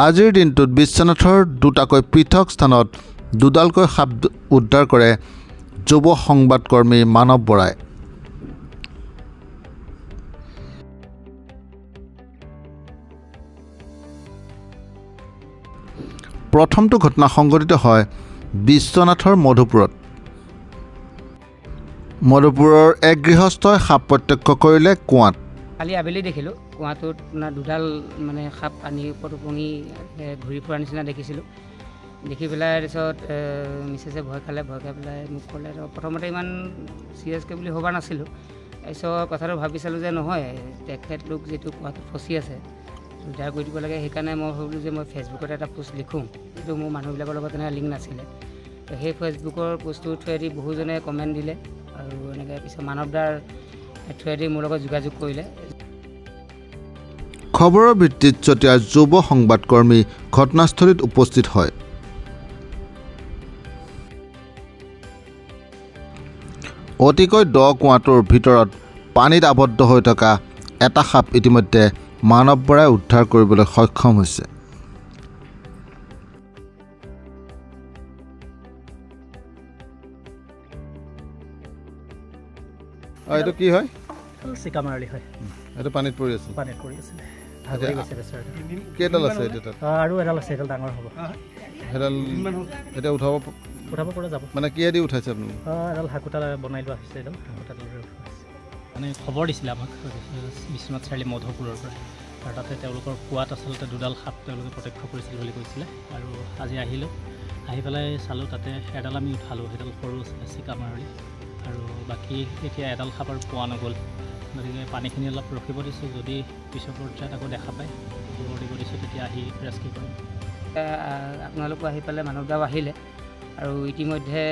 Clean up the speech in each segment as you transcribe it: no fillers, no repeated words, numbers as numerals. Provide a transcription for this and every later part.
আজিৰ দিনটোত বিশ্বনাথৰ দুটাকৈ পৃথক স্থানত দুডালকৈ সাপ উদ্ধাৰ কৰে যুৱ সংবাদকৰ্মী মানৱ বৰাই। প্ৰথমটো ঘটনা সংঘটিত হয় বিশ্বনাথৰ মধুপুৰত। মধুপুৰৰ এক গৃহস্থই সাপ প্ৰত্যক্ষ কৰিলে কুঁৱাত। কালি আবেলি দেখিলোঁ কুঁৱাটোত দুডাল মানে সাপ পানীৰ ওপৰত উপঙি ঘূৰি ফুৰা নিচিনা দেখিছিলোঁ। দেখি পেলাই তাৰপিছত মিছেছে ভয় খাই পেলাই মোক ক'লে। প্ৰথমতে ইমান চিৰিয়াছকৈ বুলি ভবা নাছিলোঁ। তাৰপিছত কথাটো ভাবি চালোঁ যে নহয়, তেখেতলোক যিটো কুঁৱাটোত ফচি আছে উদ্ধাৰ কৰি দিব লাগে। সেইকাৰণে মই ভাবিলোঁ যে মই ফেচবুকত এটা পোষ্ট লিখোঁ, কিন্তু মোৰ মানুহবিলাকৰ লগত তেনেকৈ লিংক নাছিলে। তো সেই ফেচবুকৰ পোষ্টটোৰ থ্ৰুৱেদি বহুজনে কমেণ্ট দিলে আৰু এনেকৈ পিছত মানৱদাৰ থ্ৰুৱেদি মোৰ লগত যোগাযোগ কৰিলে। খবৰৰ ভিত্তিত চতিয়াৰ যুৱ সংবাদকৰ্মী ঘটনাস্থলীত উপস্থিত হয়। অতিকৈ দ কুঁৱাটোৰ ভিতৰত পানীত আবদ্ধ হৈ থকা এটা সাপ ইতিমধ্যে মানৱ বৰাই উদ্ধাৰ কৰিবলৈ সক্ষম হৈছে। এইটো কি হয়? চিকামাৰলি হয়। এইটো পানীত পৰি আছে। কেইডাল আছে এতিয়া? আৰু এডাল আছে, এডাল ডাঙৰ হ'ব। সেইডাল এতিয়া উঠাব পৰা যাব। মানে কিহেদি উঠাইছে আপুনি? এডাল হাকুটা বনাই লোৱা হৈছে। এডাল হাকুটা মানে খবৰ দিছিলে আমাক বিশ্বনাথ চাৰিআলি মধুপুৰৰ পৰা, আৰু তাতে তেওঁলোকৰ কুঁৱাত আচলতে দুডাল সাপ তেওঁলোকে প্ৰত্যক্ষ কৰিছিল বুলি কৈছিলে। আৰু আজি আহিলোঁ, আহি পেলাই চালোঁ তাতে এডাল আমি উঠালোঁ, সেইডাল সৰু আছিলে চিকামাৰলি। আৰু বাকী এতিয়া এডাল সাপ আৰু পোৱা নগ'ল। গতিকে পানীখিনি অলপ ৰখিব দিছোঁ, যদি পিছৰ পৰ্যায়ত আকৌ দেখা পায় খবৰ দিব দিছোঁ, তেতিয়া আহি ৰেস্কিউ কৰিম। আপোনালোকো আহি পেলাই মানৱদাও আহিলে আৰু ইতিমধ্যে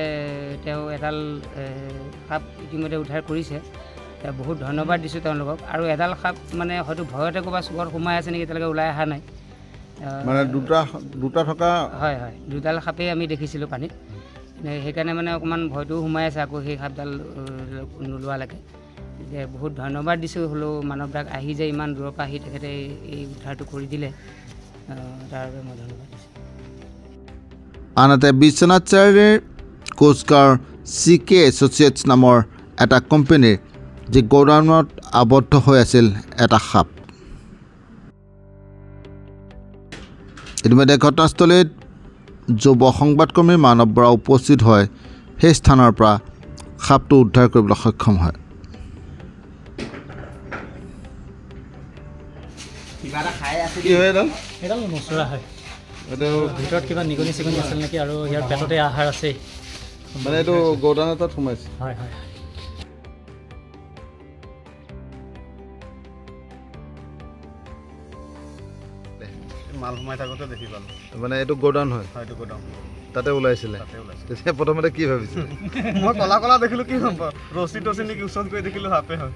তেওঁ এডাল সাপ ইতিমধ্যে উদ্ধাৰ কৰিছে। বহুত ধন্যবাদ দিছোঁ তেওঁলোকক। আৰু এডাল সাপ মানে হয়তো ভয়তে ক'ৰবাত চুকত সোমাই আছে নেকি, এতিয়ালৈকে ওলাই অহা নাই। মানে দুটা থকা হয়, দুডাল সাপেই আমি দেখিছিলোঁ পানীত। সেইকাৰণে মানে অকণমান ভয়টোও সোমাই আছে আকৌ সেই সাপডাল নোলোৱালৈকে। যে বহুত ধন্যবাদ দিছোঁ, হ'লেও মানৱদাক আহি যে ইমান দূৰৰ পৰা আহি তেখেতে এই উদ্ধাৰটো কৰি দিলে, তাৰ বাবে মই ধন্যবাদ দিছোঁ। আনহাতে বিশ্বনাথ চাৰিআলিৰ কোচগাঁৱৰ CK এছ'চিয়েটছ নামৰ এটা কোম্পানীৰ যি গোডাউনত আবদ্ধ হৈ আছিল এটা সাপ। ইতিমধ্যে ঘটনাস্থলীত যুৱ সংবাদকৰ্মী মানৱ বৰা উপস্থিত হয় সেই স্থানৰ পৰা সাপটো উদ্ধাৰ কৰিবলৈ সক্ষম হয়। কি হয় এডাল? এডাল নচৰা হয়। ভিতৰত কিবা নিগনি চিগনি আছিল নেকি, আৰু ইয়াৰ পেটতে আহাৰ আছে। মানে এইটো গোডাউন এটাত সোমাইছে। হয়। মাল সোমাই থাকোঁতে দেখি পালোঁ। মানে এইটো গোডাউন হয়? এইটো গোডাউন। তাতে ওলাইছিলে? তেতিয়া প্ৰথমতে কি ভাবিছিলে? মই কলা দেখিলোঁ, কি হ'ব ৰছী টচি নেকি, ওচৰত গৈ দেখিলোঁ সাপে হয়।